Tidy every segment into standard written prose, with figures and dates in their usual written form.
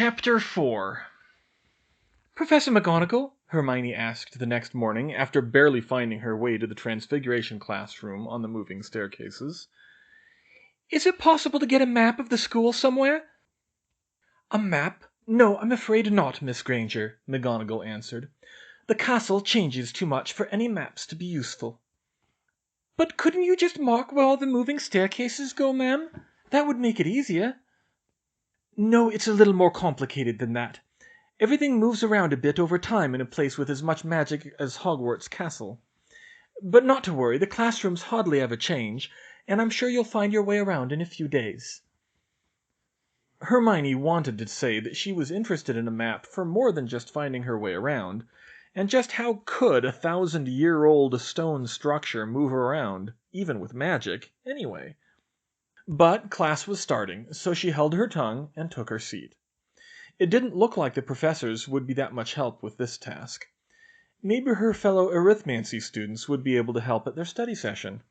Chapter 4. "Professor McGonagall," Hermione asked the next morning, after barely finding her way to the Transfiguration classroom on the moving staircases, "is it possible to get a map of the school somewhere?" "A map? No, I'm afraid not, Miss Granger," McGonagall answered. "The castle changes too much for any maps to be useful." "But couldn't you just mark where all the moving staircases go, ma'am? That would make it easier." "No, it's a little more complicated than that. Everything moves around a bit over time in a place with as much magic as Hogwarts Castle. But not to worry, the classrooms hardly ever change, and I'm sure you'll find your way around in a few days." Hermione wanted to say that she was interested in a map for more than just finding her way around, and just how could a 1,000-year-old stone structure move around, even with magic, anyway? But class was starting, so she held her tongue and took her seat. It didn't look like the professors would be that much help with this task. Maybe her fellow Arithmancy students would be able to help at their study session.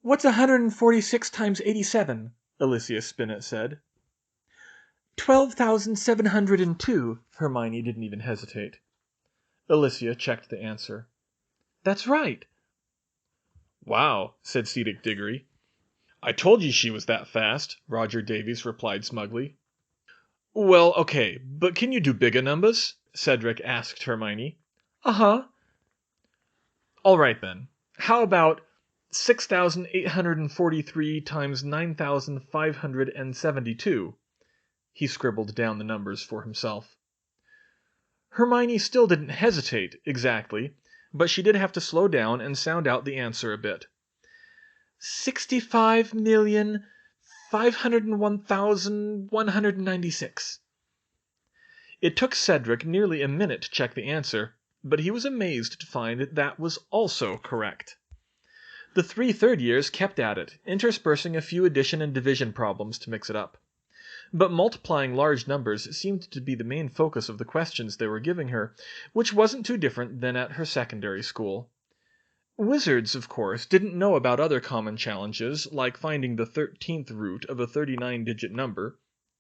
"What's 146 times 87? Alicia Spinnet said. 12,702. Hermione didn't even hesitate. Alicia checked the answer. "That's right." "Wow," said Cedric Diggory. "I told you she was that fast," Roger Davies replied smugly. "Well, okay, but can you do bigger numbers?" Cedric asked Hermione. "Uh-huh." "All right then. How about 6,843 times 9,572? He scribbled down the numbers for himself. Hermione still didn't hesitate, exactly, but she did have to slow down and sound out the answer a bit. 65,501,196. It took Cedric nearly a minute to check the answer, but he was amazed to find that was also correct. The 3 third-years kept at it, interspersing a few addition and division problems to mix it up. But multiplying large numbers seemed to be the main focus of the questions they were giving her, which wasn't too different than at her secondary school. Wizards, of course, didn't know about other common challenges, like finding the 13th root of a 39-digit number,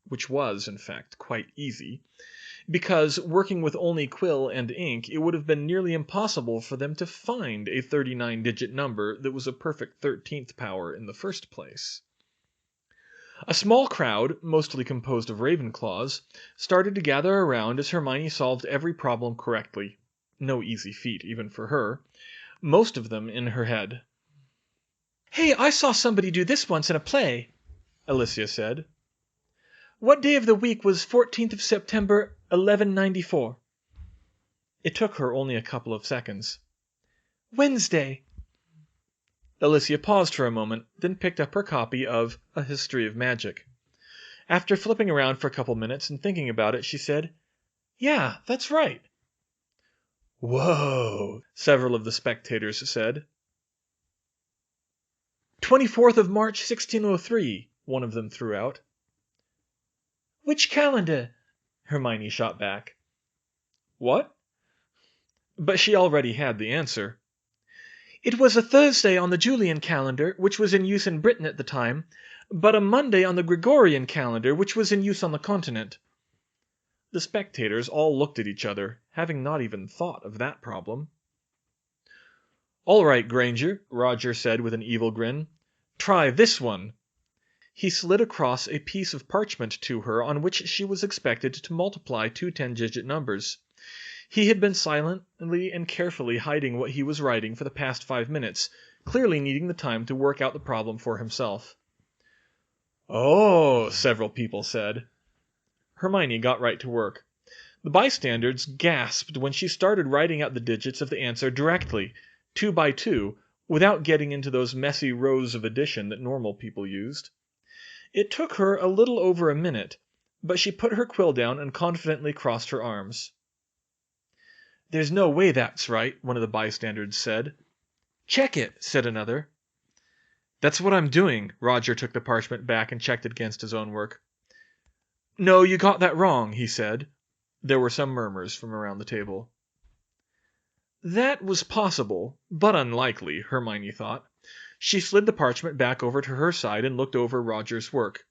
which was, in fact, quite easy, because, working with only quill and ink, it would have been nearly impossible for them to find a 39-digit number that was a perfect 13th power in the first place. A small crowd, mostly composed of Ravenclaws, started to gather around as Hermione solved every problem correctly. No easy feat, even for her. Most of them in her head. "Hey, I saw somebody do this once in a play," Alicia said. "What day of the week was 14th of September, 1194? It took her only a couple of seconds. "Wednesday." Alicia paused for a moment, then picked up her copy of A History of Magic. After flipping around for a couple minutes and thinking about it, she said, "Yeah, that's right." "Whoa," several of the spectators said. 24th of March, 1603, one of them threw out. "Which calendar?" Hermione shot back. "What?" But she already had the answer. "It was a Thursday on the Julian calendar, which was in use in Britain at the time, but a Monday on the Gregorian calendar, which was in use on the continent." The spectators all looked at each other, having not even thought of that problem. "All right, Granger," Roger said with an evil grin. "Try this one." He slid across a piece of parchment to her on which she was expected to multiply 2 10-digit numbers. He had been silently and carefully hiding what he was writing for the past 5 minutes, clearly needing the time to work out the problem for himself. "Oh," several people said. Hermione got right to work. The bystanders gasped when she started writing out the digits of the answer directly, 2 by 2, without getting into those messy rows of addition that normal people used. It took her a little over a minute, but she put her quill down and confidently crossed her arms. "There's no way that's right," one of the bystanders said. "Check it," said another. "That's what I'm doing." Roger took the parchment back and checked it against his own work. "No, you got that wrong," he said. There were some murmurs from around the table. That was possible, but unlikely, Hermione thought. She slid the parchment back over to her side and looked over Roger's work.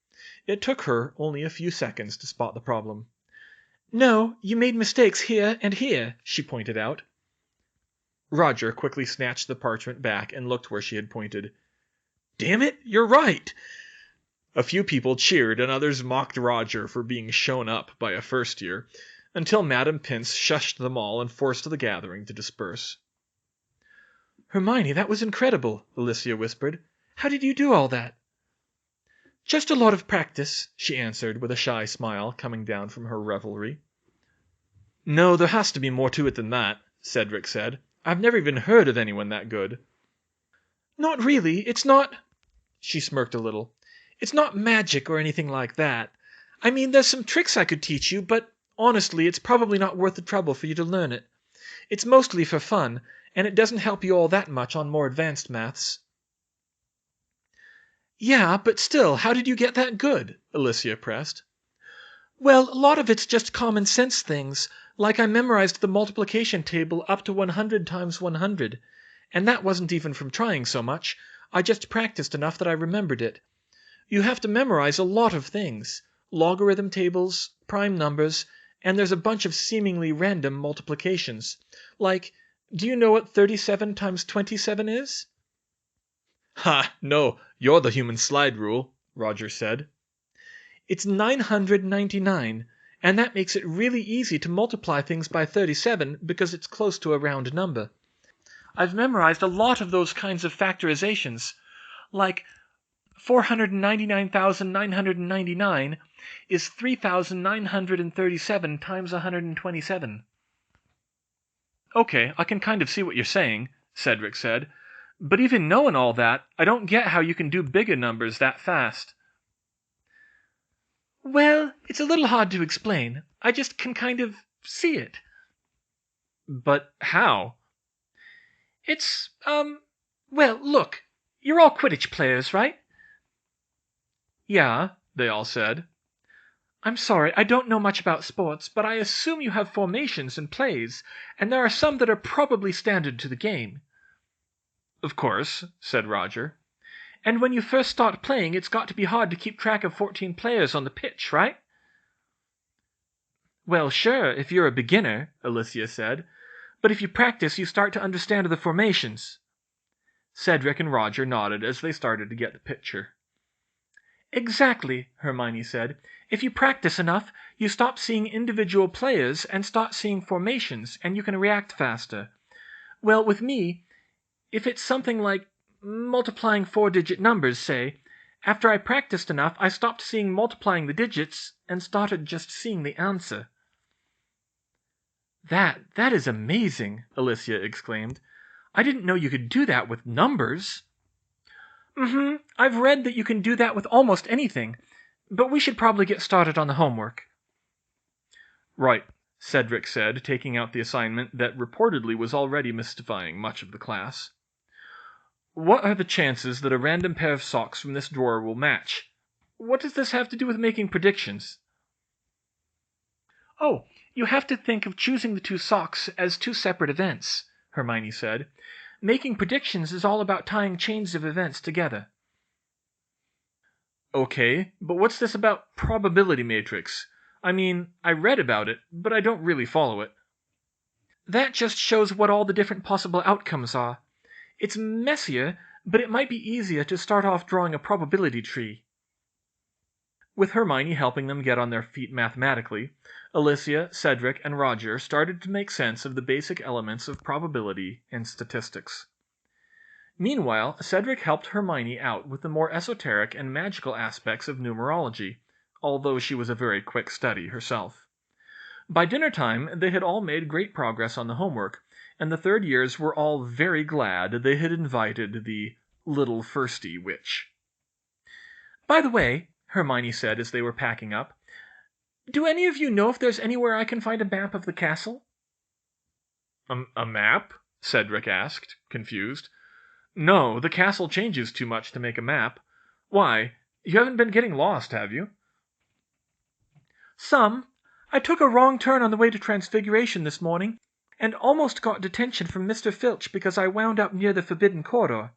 It took her only a few seconds to spot the problem. "No, you made mistakes here and here," she pointed out. Roger quickly snatched the parchment back and looked where she had pointed. "Damn it, you're right!" A few people cheered and others mocked Roger for being shown up by a first year, until Madam Pince shushed them all and forced the gathering to disperse. "Hermione, that was incredible," Alicia whispered. "How did you do all that?" "Just a lot of practice," she answered with a shy smile coming down from her revelry. "No, there has to be more to it than that," Cedric said. "I've never even heard of anyone that good." "Not really. It's not—" She smirked a little. "It's not magic or anything like that. I mean, there's some tricks I could teach you, but honestly, it's probably not worth the trouble for you to learn it. It's mostly for fun, and it doesn't help you all that much on more advanced maths." "Yeah, but still, how did you get that good?" Alicia pressed. "Well, a lot of it's just common sense things, like I memorized the multiplication table up to 100 times 100, and that wasn't even from trying so much. I just practiced enough that I remembered it. You have to memorize a lot of things, logarithm tables, prime numbers, and there's a bunch of seemingly random multiplications. Like, do you know what 37 times 27 is?" "Ha, no, you're the human slide rule," Roger said. "It's 999, and that makes it really easy to multiply things by 37 because it's close to a round number. I've memorized a lot of those kinds of factorizations, like 499,999 is 3,937 times 127. "Okay, I can kind of see what you're saying," Cedric said. "But even knowing all that, I don't get how you can do bigger numbers that fast." "Well, it's a little hard to explain. I just can kind of see it." "But how?" "It's, well, look. You're all Quidditch players, right?" "Yeah," they all said. "I'm sorry, I don't know much about sports, but I assume you have formations and plays, and there are some that are probably standard to the game." "Of course," said Roger. "And when you first start playing, it's got to be hard to keep track of 14 players on the pitch, right?" "Well, sure, if you're a beginner," Alicia said. "But if you practice, you start to understand the formations." Cedric and Roger nodded as they started to get the picture. "Exactly," Hermione said. "If you practice enough, you stop seeing individual players and start seeing formations, and you can react faster. Well, with me, if it's something like multiplying 4-digit numbers, say, after I practiced enough, I stopped seeing multiplying the digits and started just seeing the answer." That is amazing," Alicia exclaimed. "I didn't know you could do that with numbers." I've read that you can do that with almost anything, but we should probably get started on the homework." "Right," Cedric said, taking out the assignment that reportedly was already mystifying much of the class. "What are the chances that a random pair of socks from this drawer will match? What does this have to do with making predictions?" "Oh, you have to think of choosing the two socks as two separate events," Hermione said. "Making predictions is all about tying chains of events together." "Okay, but what's this about probability matrix? I mean, I read about it, but I don't really follow it." "That just shows what all the different possible outcomes are. It's messier, but it might be easier to start off drawing a probability tree." With Hermione helping them get on their feet mathematically, Alicia, Cedric, and Roger started to make sense of the basic elements of probability and statistics. Meanwhile, Cedric helped Hermione out with the more esoteric and magical aspects of numerology, although she was a very quick study herself. By dinner time, they had all made great progress on the homework, and the third years were all very glad they had invited the little firsty witch. "By the way," Hermione said as they were packing up, "do any of you know if there's anywhere I can find a map of the castle?" A map?" Cedric asked, confused. "No, the castle changes too much to make a map. Why, you haven't been getting lost, have you?" "Some. I took a wrong turn on the way to Transfiguration this morning, and almost got detention from Mr. Filch because I wound up near the Forbidden Corridor."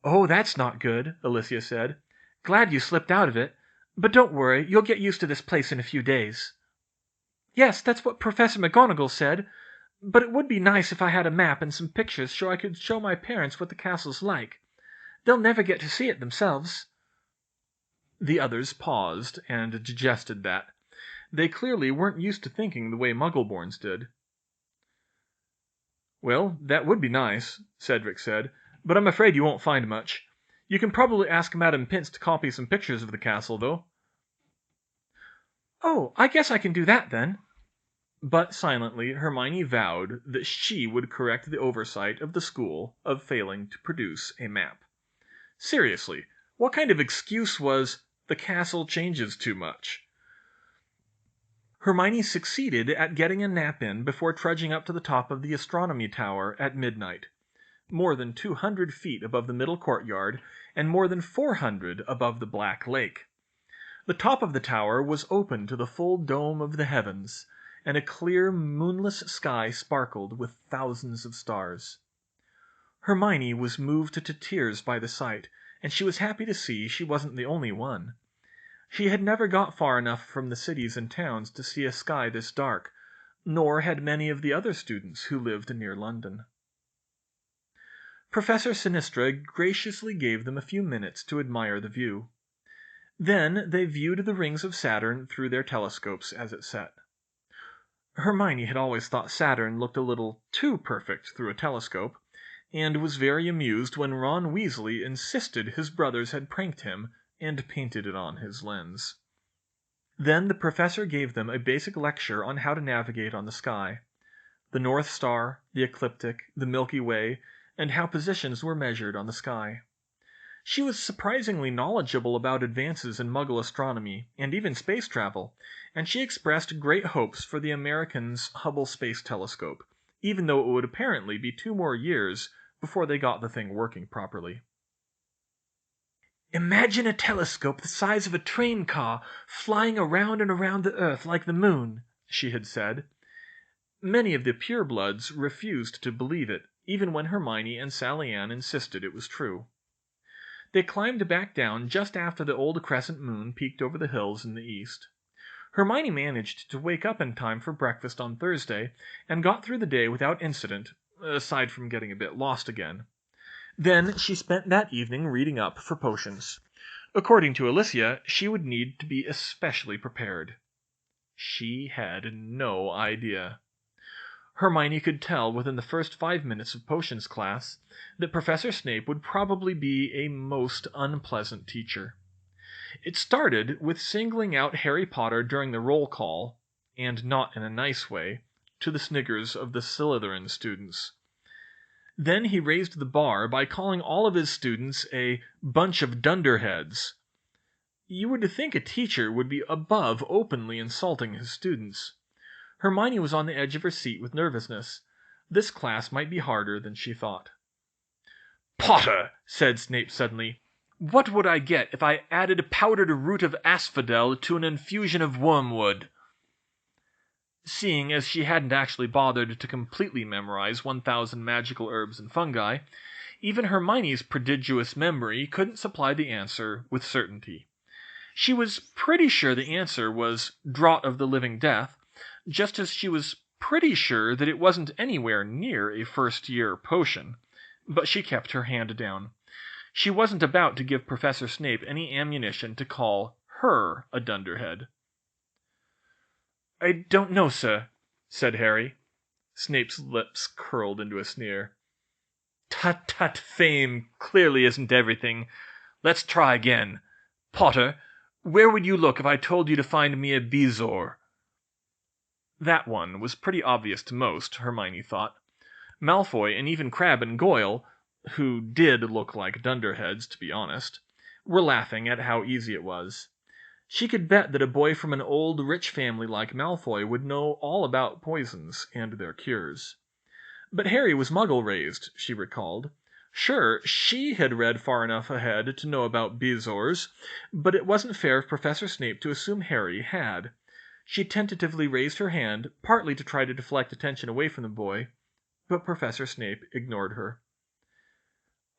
"Oh, that's not good," Alicia said. Glad you slipped out of it. But don't worry, you'll get used to this place in a few days." "Yes, that's what Professor McGonagall said. But it would be nice if I had a map and some pictures so I could show my parents what the castle's like. They'll never get to see it themselves." The others paused and digested that. They clearly weren't used to thinking the way Muggleborns did. "Well, that would be nice," Cedric said, "but I'm afraid you won't find much. You can probably ask Madame Pince to copy some pictures of the castle, though." "Oh, I guess I can do that, then." But silently Hermione vowed that she would correct the oversight of the school of failing to produce a map. Seriously, what kind of excuse was "the castle changes too much"? Hermione succeeded at getting a nap in before trudging up to the top of the Astronomy Tower at midnight. More than 200 feet above the middle courtyard, and more than 400 above the Black Lake. The top of the tower was open to the full dome of the heavens, and a clear moonless sky sparkled with thousands of stars. Hermione was moved to tears by the sight, and she was happy to see she wasn't the only one. She had never got far enough from the cities and towns to see a sky this dark, nor had many of the other students who lived near London. Professor Sinistra graciously gave them a few minutes to admire the view. Then they viewed the rings of Saturn through their telescopes as it set. Hermione had always thought Saturn looked a little too perfect through a telescope, and was very amused when Ron Weasley insisted his brothers had pranked him and painted it on his lens. Then the professor gave them a basic lecture on how to navigate on the sky. The North Star, the ecliptic, the Milky Way, and how positions were measured on the sky. She was surprisingly knowledgeable about advances in Muggle astronomy and even space travel, and she expressed great hopes for the Americans' Hubble Space Telescope, even though it would apparently be 2 more years before they got the thing working properly. "Imagine a telescope the size of a train car flying around and around the Earth like the moon," she had said. Many of the purebloods refused to believe it, even when Hermione and Sally Ann insisted it was true. They climbed back down just after the old crescent moon peeked over the hills in the east. Hermione managed to wake up in time for breakfast on Thursday, and got through the day without incident, aside from getting a bit lost again. Then she spent that evening reading up for potions. According to Alicia, she would need to be especially prepared. She had no idea. Hermione could tell within the first 5 minutes of potions class that Professor Snape would probably be a most unpleasant teacher. It started with singling out Harry Potter during the roll call, and not in a nice way, to the sniggers of the Slytherin students. Then he raised the bar by calling all of his students a bunch of dunderheads. You would think a teacher would be above openly insulting his students. Hermione was on the edge of her seat with nervousness. This class might be harder than she thought. "Potter," said Snape suddenly, "what would I get if I added a powdered root of asphodel to an infusion of wormwood?" Seeing as she hadn't actually bothered to completely memorize 1,000 magical herbs and fungi, even Hermione's prodigious memory couldn't supply the answer with certainty. She was pretty sure the answer was Draught of the Living Death, just as she was pretty sure that it wasn't anywhere near a first-year potion, but she kept her hand down. She wasn't about to give Professor Snape any ammunition to call her a dunderhead. "I don't know, sir," said Harry. Snape's lips curled into a sneer. "Tut, tut, fame clearly isn't everything. Let's try again. Potter, where would you look if I told you to find me a bezoar?" That one was pretty obvious to most, Hermione thought. Malfoy and even Crabbe and Goyle, who did look like dunderheads, to be honest, were laughing at how easy it was. She could bet that a boy from an old, rich family like Malfoy would know all about poisons and their cures. But Harry was Muggle-raised, she recalled. Sure, she had read far enough ahead to know about bezoars, but it wasn't fair of Professor Snape to assume Harry had. She tentatively raised her hand, partly to try to deflect attention away from the boy, but Professor Snape ignored her.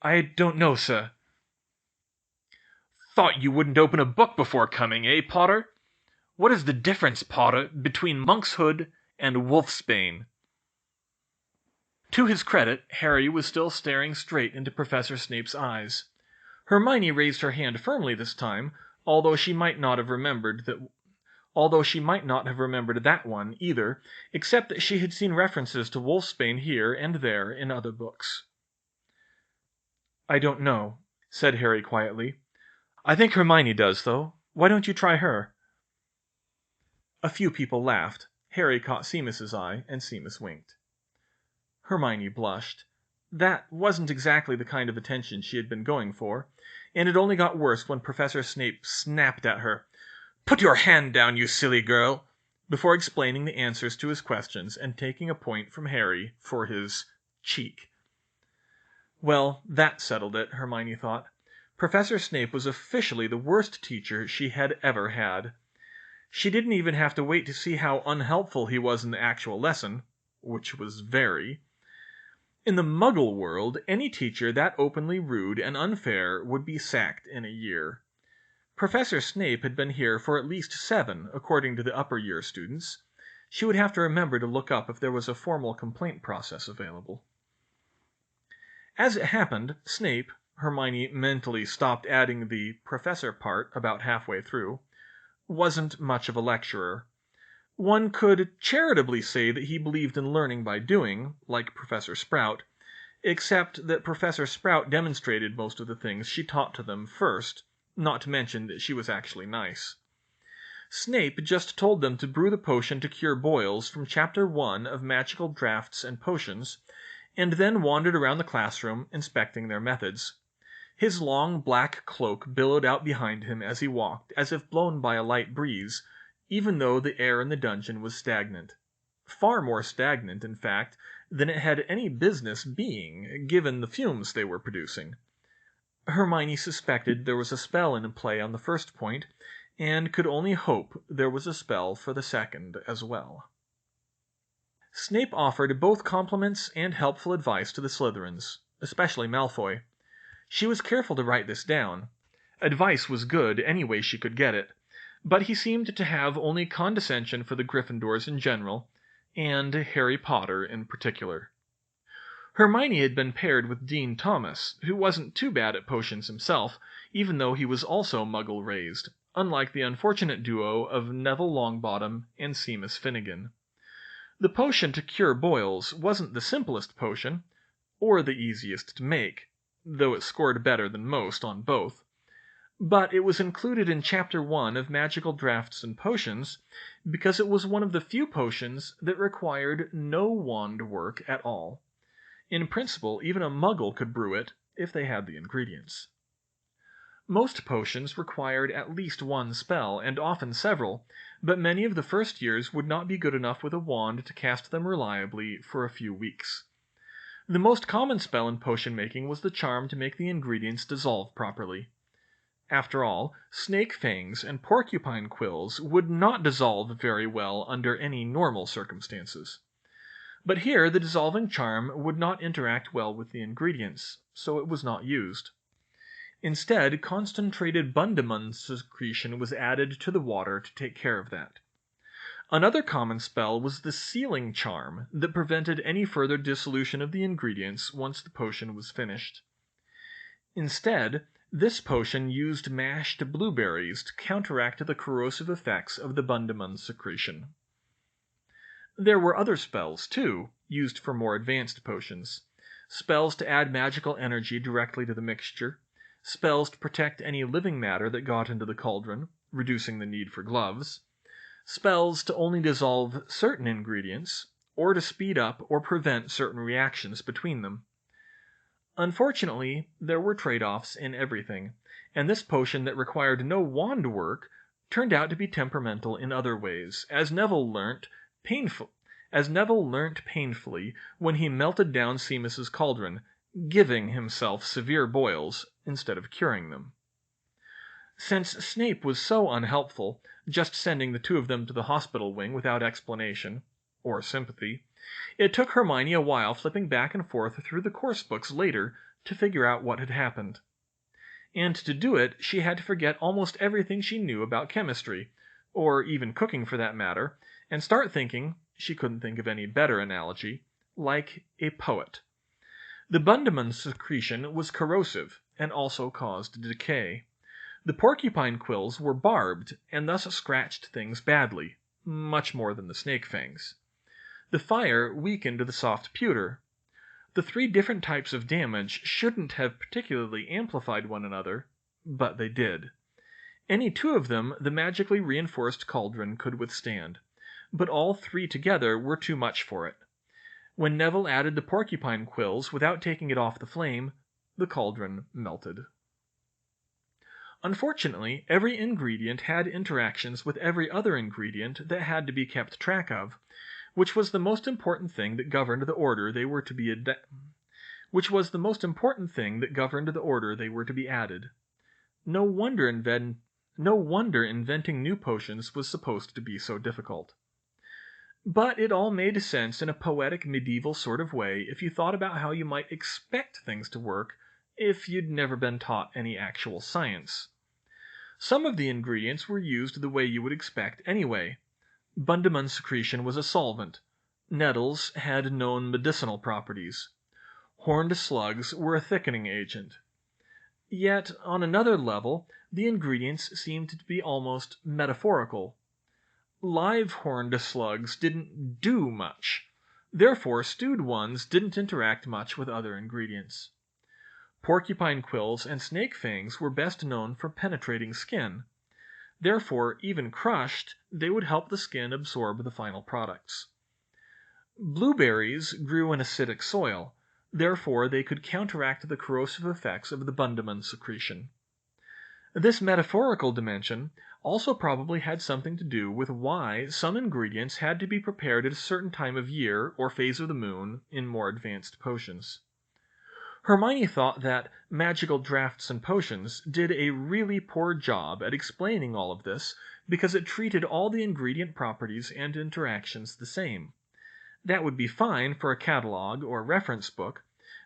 "I don't know, sir." Thought you wouldn't open a book before coming, eh, Potter? What is the difference, Potter, between monkshood and wolfsbane?" To his credit, Harry was still staring straight into Professor Snape's eyes. Hermione raised her hand firmly this time, although she might not have remembered that one either, except that she had seen references to wolfsbane here and there in other books. "I don't know," said Harry quietly. "I think Hermione does, though. Why don't you try her?" A few people laughed. Harry caught Seamus's eye, and Seamus winked. Hermione blushed. That wasn't exactly the kind of attention she had been going for, and it only got worse when Professor Snape snapped at her. "Put your hand down, you silly girl!" before explaining the answers to his questions and taking a point from Harry for his cheek. Well, that settled it, Hermione thought. Professor Snape was officially the worst teacher she had ever had. She didn't even have to wait to see how unhelpful he was in the actual lesson, which was very. In the Muggle world, any teacher that openly rude and unfair would be sacked in a year. Professor Snape had been here for at least 7, according to the upper year students. She would have to remember to look up if there was a formal complaint process available. As it happened, Snape, Hermione mentally stopped adding the professor part about halfway through, wasn't much of a lecturer. One could charitably say that he believed in learning by doing, like Professor Sprout, except that Professor Sprout demonstrated most of the things she taught to them first, not to mention that she was actually nice. Snape just told them to brew the potion to cure boils from Chapter 1 of Magical Drafts and Potions, and then wandered around the classroom inspecting their methods. His long black cloak billowed out behind him as he walked, as if blown by a light breeze, even though the air in the dungeon was stagnant. Far more stagnant, in fact, than it had any business being, given the fumes they were producing. Hermione suspected there was a spell in play on the first point, and could only hope there was a spell for the second as well. Snape offered both compliments and helpful advice to the Slytherins, especially Malfoy. She was careful to write this down. Advice was good any way she could get it, but he seemed to have only condescension for the Gryffindors in general, and Harry Potter in particular. Hermione had been paired with Dean Thomas, who wasn't too bad at potions himself, even though he was also Muggle-raised, unlike the unfortunate duo of Neville Longbottom and Seamus Finnegan. The potion to cure boils wasn't the simplest potion, or the easiest to make, though it scored better than most on both. But it was included in Chapter 1 of Magical Drafts and Potions because it was one of the few potions that required no wand work at all. In principle, even a Muggle could brew it if they had the ingredients. Most potions required at least one spell, and often several, but many of the first years would not be good enough with a wand to cast them reliably for a few weeks. The most common spell in potion making was the charm to make the ingredients dissolve properly. After all, snake fangs and porcupine quills would not dissolve very well under any normal circumstances. But here the dissolving charm would not interact well with the ingredients, so it was not used. Instead, concentrated Bundamund secretion was added to the water to take care of that. Another common spell was the sealing charm that prevented any further dissolution of the ingredients once the potion was finished. Instead, this potion used mashed blueberries to counteract the corrosive effects of the Bundamund secretion. There were other spells, too, used for more advanced potions. Spells to add magical energy directly to the mixture, spells to protect any living matter that got into the cauldron, reducing the need for gloves, spells to only dissolve certain ingredients, or to speed up or prevent certain reactions between them. Unfortunately, there were trade-offs in everything, and this potion that required no wand work turned out to be temperamental in other ways, as Neville learnt painfully when he melted down Seamus's cauldron, giving himself severe boils instead of curing them. Since Snape was so unhelpful, just sending the two of them to the hospital wing without explanation, or sympathy, it took Hermione a while flipping back and forth through the course books later to figure out what had happened. and to do it she had to forget almost everything she knew about chemistry, or even cooking for that matter, and start thinking, she couldn't think of any better analogy, like a poet. The Bundeman secretion was corrosive, and also caused decay. The porcupine quills were barbed, and thus scratched things badly, much more than the snake fangs. The fire weakened the soft pewter. The three different types of damage shouldn't have particularly amplified one another, but they did. Any two of them the magically reinforced cauldron could withstand, but all three together were too much for it. When Neville added the porcupine quills without taking it off the flame, the cauldron melted. Unfortunately, every ingredient had interactions with every other ingredient that had to be kept track of, which was the most important thing that governed the order they were to be added. No wonder inventing new potions was supposed to be so difficult. But it all made sense in a poetic medieval sort of way if you thought about how you might expect things to work if you'd never been taught any actual science. Some of the ingredients were used the way you would expect anyway. Bundeman secretion was a solvent. Nettles had known medicinal properties. Horned slugs were a thickening agent. Yet, on another level, the ingredients seemed to be almost metaphorical. Live horned slugs didn't do much. Therefore, stewed ones didn't interact much with other ingredients. Porcupine quills and snake fangs were best known for penetrating skin. Therefore, even crushed, they would help the skin absorb the final products. Blueberries grew in acidic soil. Therefore, they could counteract the corrosive effects of the Bundeman secretion. This metaphorical dimension also probably had something to do with why some ingredients had to be prepared at a certain time of year or phase of the moon in more advanced potions. Hermione thought that Magical Drafts and Potions did a really poor job at explaining all of this because it treated all the ingredient properties and interactions the same. That would be fine for a catalog or reference book,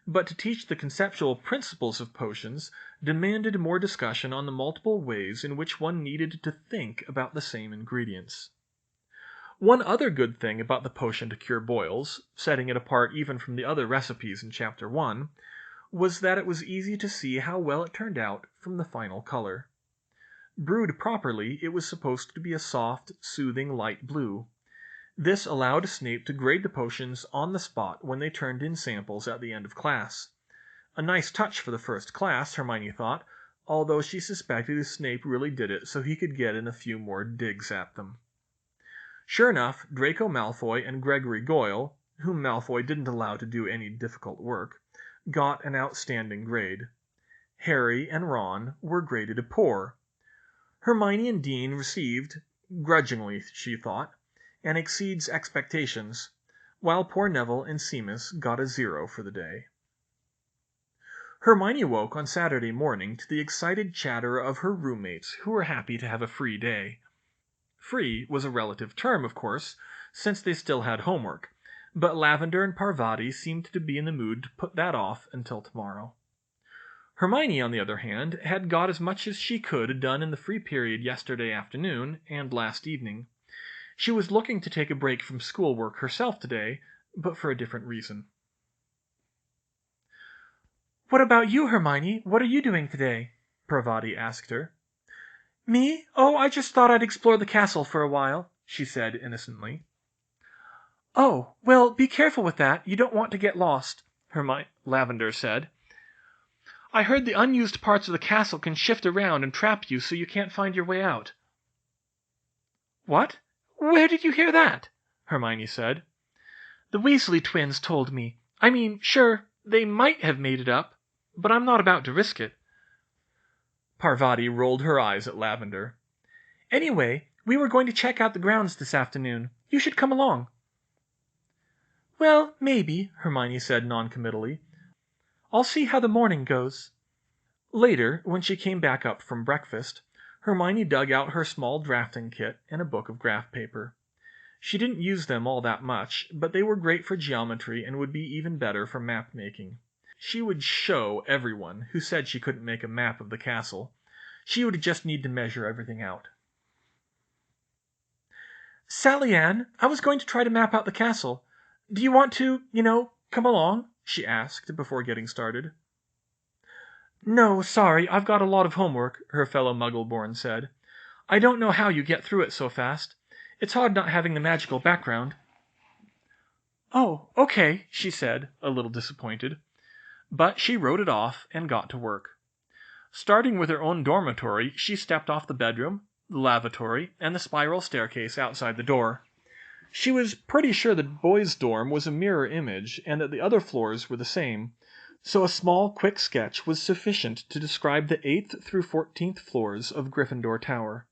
but to teach the conceptual principles of potions demanded more discussion on the multiple ways in which one needed to think about the same ingredients. One other good thing about the potion to cure boils, setting it apart even from the other recipes in Chapter 1, was that it was easy to see how well it turned out from the final color. Brewed properly, it was supposed to be a soft, soothing light blue. This allowed Snape to grade the potions on the spot when they turned in samples at the end of class. A nice touch for the first class, Hermione thought, although she suspected Snape really did it so he could get in a few more digs at them. Sure enough, Draco Malfoy and Gregory Goyle, whom Malfoy didn't allow to do any difficult work, got an outstanding grade. Harry and Ron were graded a poor. Hermione and Dean received, grudgingly she thought, and exceeds expectations, while poor Neville and Seamus got a 0 for the day. Hermione woke on Saturday morning to the excited chatter of her roommates who were happy to have a free day. Free was a relative term, of course, since they still had homework, but Lavender and Parvati seemed to be in the mood to put that off until tomorrow. Hermione, on the other hand, had got as much as she could done in the free period yesterday afternoon and last evening. She was looking to take a break from schoolwork herself today, but for a different reason. "What about you, Hermione? What are you doing today?" Parvati asked her. "Me? Oh, I just thought I'd explore the castle for a while," she said innocently. "Oh, well, be careful with that. You don't want to get lost," Lavender said. "I heard the unused parts of the castle can shift around and trap you so you can't find your way out." "What? Where did you hear that?" Hermione said. "The Weasley twins told me. I mean, sure, they might have made it up, but I'm not about to risk it." Parvati rolled her eyes at Lavender. "Anyway, we were going to check out the grounds this afternoon. You should come along." "Well, maybe," Hermione said noncommittally. "I'll see how the morning goes." Later, when she came back up from breakfast, Hermione dug out her small drafting kit and a book of graph paper. She didn't use them all that much, but they were great for geometry and would be even better for map making. She would show everyone who said she couldn't make a map of the castle. She would just need to measure everything out. "Sally Ann, I was going to try to map out the castle. Do you want to, come along?" she asked before getting started. "No, sorry, I've got a lot of homework," her fellow Muggle-born said. "I don't know how you get through it so fast. It's hard not having the magical background." "Oh, okay," she said, a little disappointed. But she wrote it off and got to work. Starting with her own dormitory, she stepped off the bedroom, the lavatory, and the spiral staircase outside the door. She was pretty sure the boys' dorm was a mirror image and that the other floors were the same, so a small, quick sketch was sufficient to describe the 8th through 14th floors of Gryffindor Tower.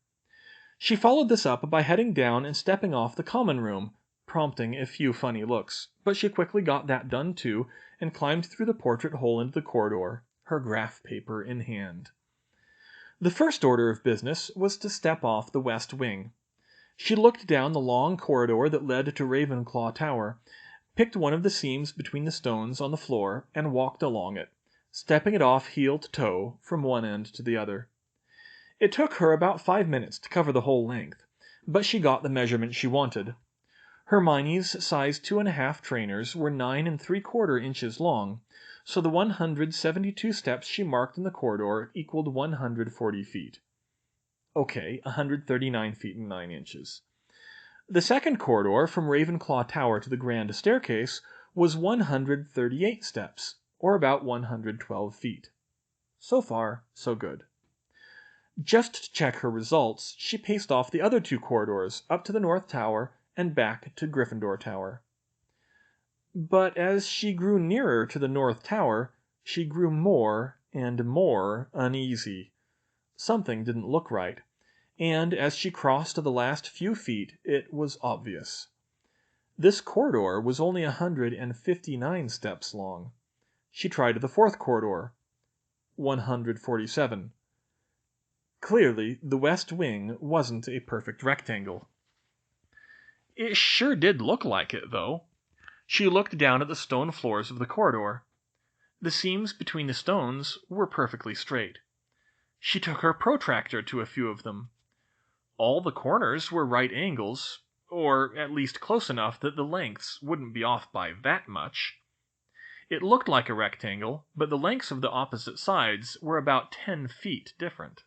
She followed this up by heading down and stepping off the common room, prompting a few funny looks, but she quickly got that done too and climbed through the portrait hole into the corridor, her graph paper in hand. The first order of business was to step off the west wing. She looked down the long corridor that led to Ravenclaw Tower, picked one of the seams between the stones on the floor, and walked along it, stepping it off heel to toe from one end to the other. It took her about 5 minutes to cover the whole length, but she got the measurement she wanted. Hermione's size 2½ trainers were 9 3/4 inches long, so the 172 steps she marked in the corridor equaled 140 feet. Okay, 139 feet and 9 inches. The second corridor from Ravenclaw Tower to the grand staircase was 138 steps, or about 112 feet. So far, so good. Just to check her results, she paced off the other 2 corridors, up to the North Tower and back to Gryffindor Tower. But as she grew nearer to the North Tower, she grew more and more uneasy. Something didn't look right, and as she crossed the last few feet, it was obvious. This corridor was only 159 steps long. She tried the 4th corridor. 147. Clearly, the west wing wasn't a perfect rectangle. It sure did look like it, though. She looked down at the stone floors of the corridor. The seams between the stones were perfectly straight. She took her protractor to a few of them. All the corners were right angles, or at least close enough that the lengths wouldn't be off by that much. It looked like a rectangle, but the lengths of the opposite sides were about 10 feet different.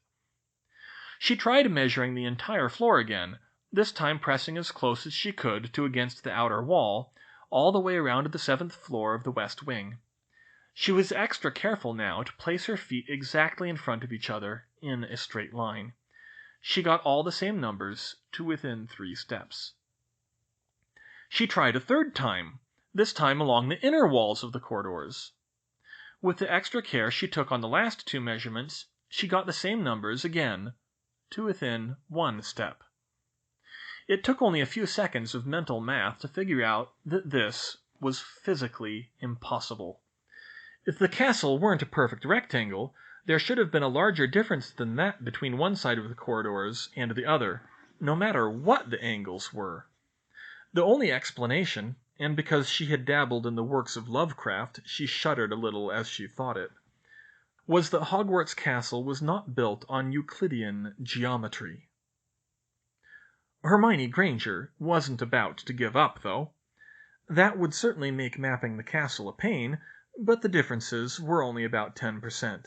She tried measuring the entire floor again, this time pressing as close as she could to against the outer wall, all the way around to the 7th floor of the west wing. She was extra careful now to place her feet exactly in front of each other, in a straight line. She got all the same numbers to within 3 steps. She tried a third time, this time along the inner walls of the corridors. With the extra care she took on the last 2 measurements, she got the same numbers again, to within 1 step. It took only a few seconds of mental math to figure out that this was physically impossible. If the castle weren't a perfect rectangle, there should have been a larger difference than that between one side of the corridors and the other, no matter what the angles were. The only explanation, and because she had dabbled in the works of Lovecraft, she shuddered a little as she thought it, was that Hogwarts Castle was not built on Euclidean geometry. Hermione Granger wasn't about to give up, though. That would certainly make mapping the castle a pain, but the differences were only about 10%.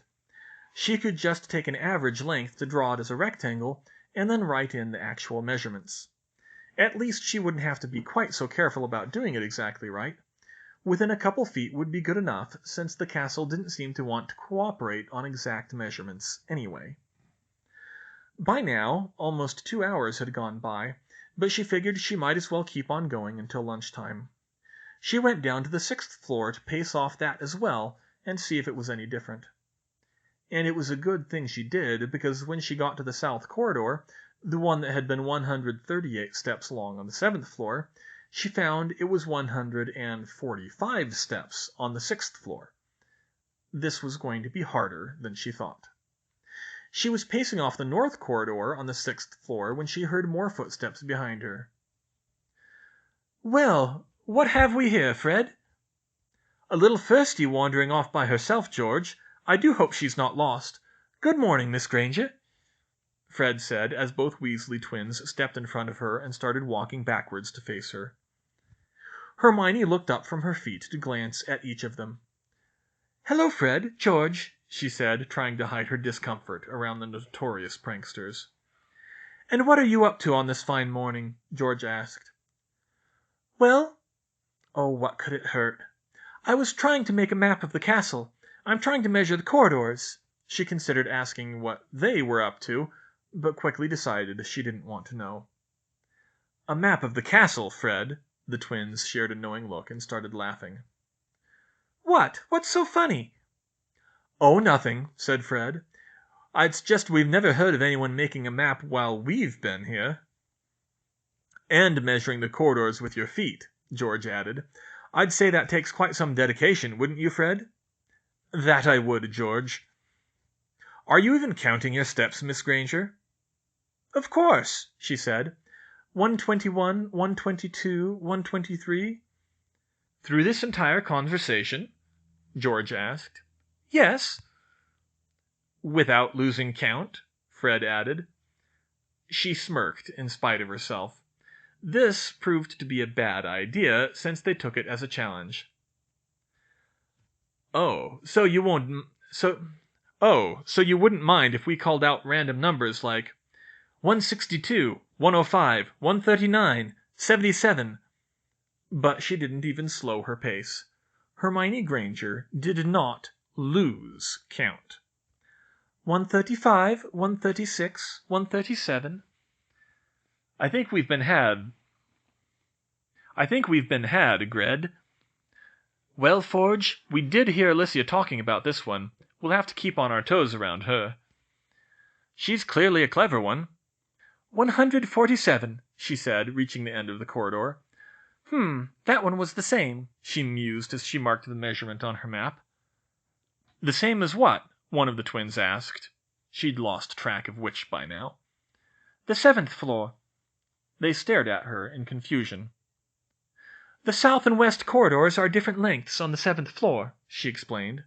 She could just take an average length to draw it as a rectangle, and then write in the actual measurements. At least she wouldn't have to be quite so careful about doing it exactly right. Within a couple feet would be good enough, since the castle didn't seem to want to cooperate on exact measurements anyway. By now, almost 2 hours had gone by, but she figured she might as well keep on going until lunchtime. She went down to the 6th floor to pace off that as well and see if it was any different. And it was a good thing she did, because when she got to the south corridor, the one that had been 138 steps long on the 7th floor, she found it was 145 steps on the 6th floor. This was going to be harder than she thought. She was pacing off the north corridor on the 6th floor when she heard more footsteps behind her. "Well, what have we here, Fred?" "A little thirsty wandering off by herself, George. I do hope she's not lost. Good morning, Miss Granger," Fred said as both Weasley twins stepped in front of her and started walking backwards to face her. Hermione looked up from her feet to glance at each of them. "Hello, Fred, George," she said, trying to hide her discomfort around the notorious pranksters. "And what are you up to on this fine morning?" George asked. "Well, oh, what could it hurt? I was trying to make a map of the castle. I'm trying to measure the corridors." She considered asking what they were up to, but quickly decided she didn't want to know. "A map of the castle, Fred." The twins shared a knowing look and started laughing. "What? What's so funny?" "Oh, nothing," said Fred. "It's just we've never heard of anyone making a map while we've been here." "And measuring the corridors with your feet," George added. "I'd say that takes quite some dedication, wouldn't you, Fred?" "That I would, George." "Are you even counting your steps, Miss Granger?" "Of course," she said. 121, 122, 123. "Through this entire conversation?" George asked. "Yes." "Without losing count?" Fred added. She smirked in spite of herself. This proved to be a bad idea, since they took it as a challenge. So you wouldn't mind if we called out random numbers like 162, 105, 139, 77. But she didn't even slow her pace. Hermione Granger did not lose count. 135, 136, 137. I think we've been had, Gred." "Well, Forge, we did hear Alicia talking about this one. We'll have to keep on our toes around her." "She's clearly a clever one." 147, she said, reaching the end of the corridor. That one was the same," she mused as she marked the measurement on her map. "The same as what?" one of the twins asked. She'd lost track of which by now. "The 7th floor." They stared at her in confusion. "The south and west corridors are different lengths on the 7th floor," she explained.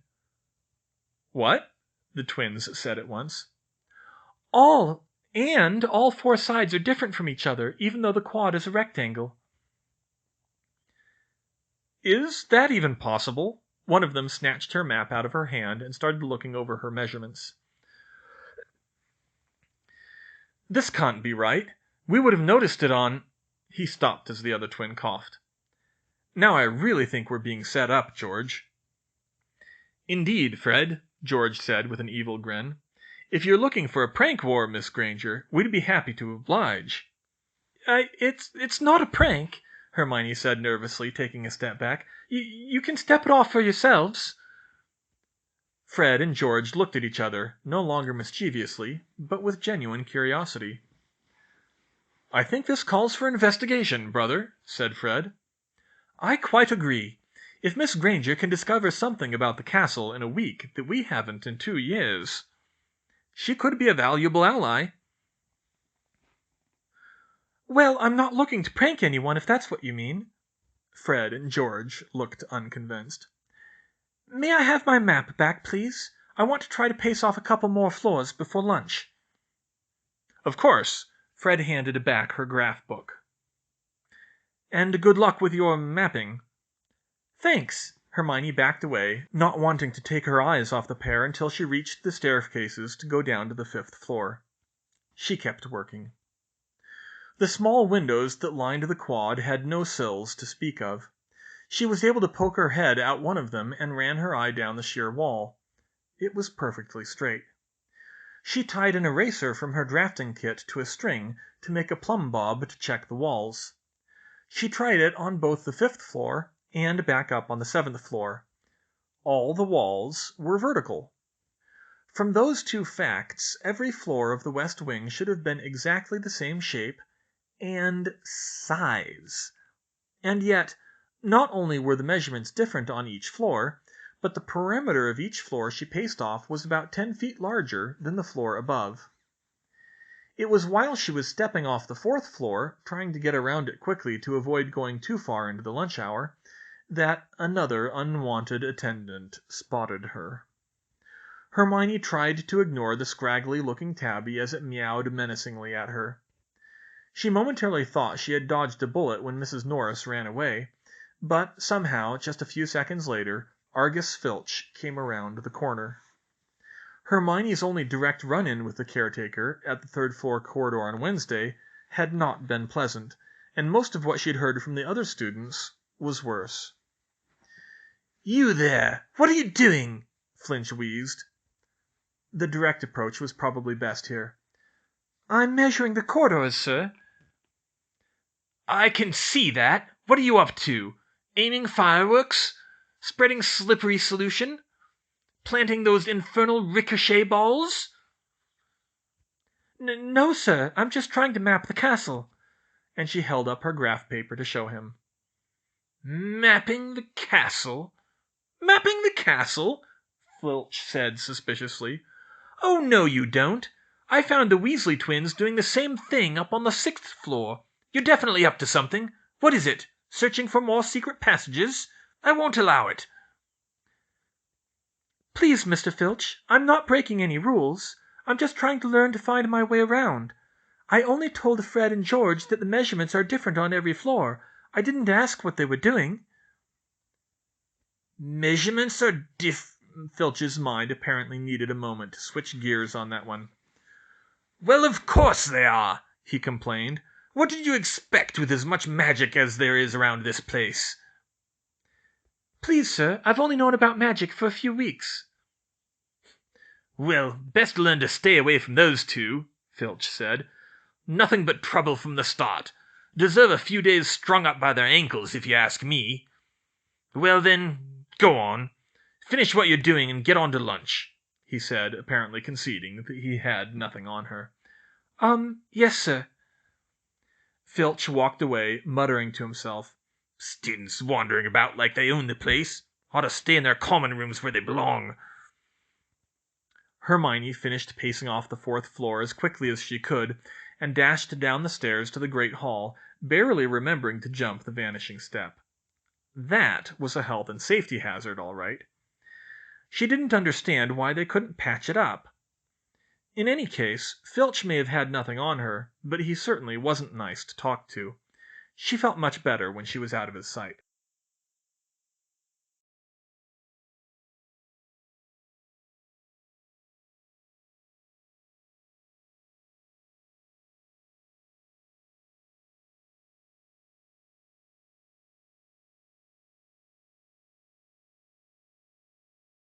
"What?" the twins said at once. All 4 sides are different from each other, even though the quad is a rectangle." "Is that even possible?" One of them snatched her map out of her hand and started looking over her measurements. "This can't be right. We would have noticed it on—" He stopped as the other twin coughed. "Now I really think we're being set up, George." "Indeed, Fred," George said with an evil grin. "If you're looking for a prank war, Miss Granger, we'd be happy to oblige." It's not a prank," Hermione said nervously, taking a step back. You can step it off for yourselves." Fred and George looked at each other, no longer mischievously, but with genuine curiosity. "I think this calls for investigation, brother," said Fred. "I quite agree. If Miss Granger can discover something about the castle in a week that we haven't in 2 years, she could be a valuable ally." "Well, I'm not looking to prank anyone, if that's what you mean." Fred and George looked unconvinced. "May I have my map back, please? I want to try to pace off a couple more floors before lunch." "Of course." Fred handed back her graph book. "And good luck with your mapping." "Thanks." Hermione backed away, not wanting to take her eyes off the pair until she reached the staircases to go down to the 5th floor. She kept working. The small windows that lined the quad had no sills to speak of. She was able to poke her head out one of them and ran her eye down the sheer wall. It was perfectly straight. She tied an eraser from her drafting kit to a string to make a plumb bob to check the walls. She tried it on both the 5th floor and back up on the 7th floor. All the walls were vertical. From those 2 facts, every floor of the West Wing should have been exactly the same shape and size. And yet, not only were the measurements different on each floor, but the perimeter of each floor she paced off was about 10 feet larger than the floor above. It was while she was stepping off the 4th floor, trying to get around it quickly to avoid going too far into the lunch hour, that another unwanted attendant spotted her. Hermione tried to ignore the scraggly-looking tabby as it meowed menacingly at her. She momentarily thought she had dodged a bullet when Mrs. Norris ran away, but somehow, just a few seconds later, Argus Filch came around the corner. Hermione's only direct run-in with the caretaker at the third-floor corridor on Wednesday had not been pleasant, and most of what she'd heard from the other students was worse. "You there! What are you doing?" Filch wheezed. The direct approach was probably best here. "I'm measuring the corridors, sir." "I can see that. What are you up to? Aiming fireworks? Spreading slippery solution? Planting those infernal ricochet balls?" "No, sir. I'm just trying to map the castle." And she held up her graph paper to show him. "Mapping the castle? Mapping the castle?" Filch said suspiciously. "Oh, no, you don't. I found the Weasley twins doing the same thing up on the 6th floor. You're definitely up to something. What is it? Searching for more secret passages? I won't allow it." "Please, Mr. Filch, I'm not breaking any rules. I'm just trying to learn to find my way around. I only told Fred and George that the measurements are different on every floor. I didn't ask what they were doing." "Measurements are Filch's mind apparently needed a moment to switch gears on that one. "Well, of course they are," he complained. "What did you expect with as much magic as there is around this place?" "Please, sir, I've only known about magic for a few weeks." "Well, best learn to stay away from those two," Filch said. "Nothing but trouble from the start. Deserve a few days strung up by their ankles, if you ask me. Well then, go on. Finish what you're doing and get on to lunch," he said, apparently conceding that he had nothing on her. Yes, sir." Filch walked away, muttering to himself. "Students wandering about like they own the place. Ought to stay in their common rooms where they belong." Hermione finished pacing off the 4th floor as quickly as she could, and dashed down the stairs to the Great Hall, barely remembering to jump the vanishing step. That was a health and safety hazard, all right. She didn't understand why they couldn't patch it up. In any case, Filch may have had nothing on her, but he certainly wasn't nice to talk to. She felt much better when she was out of his sight.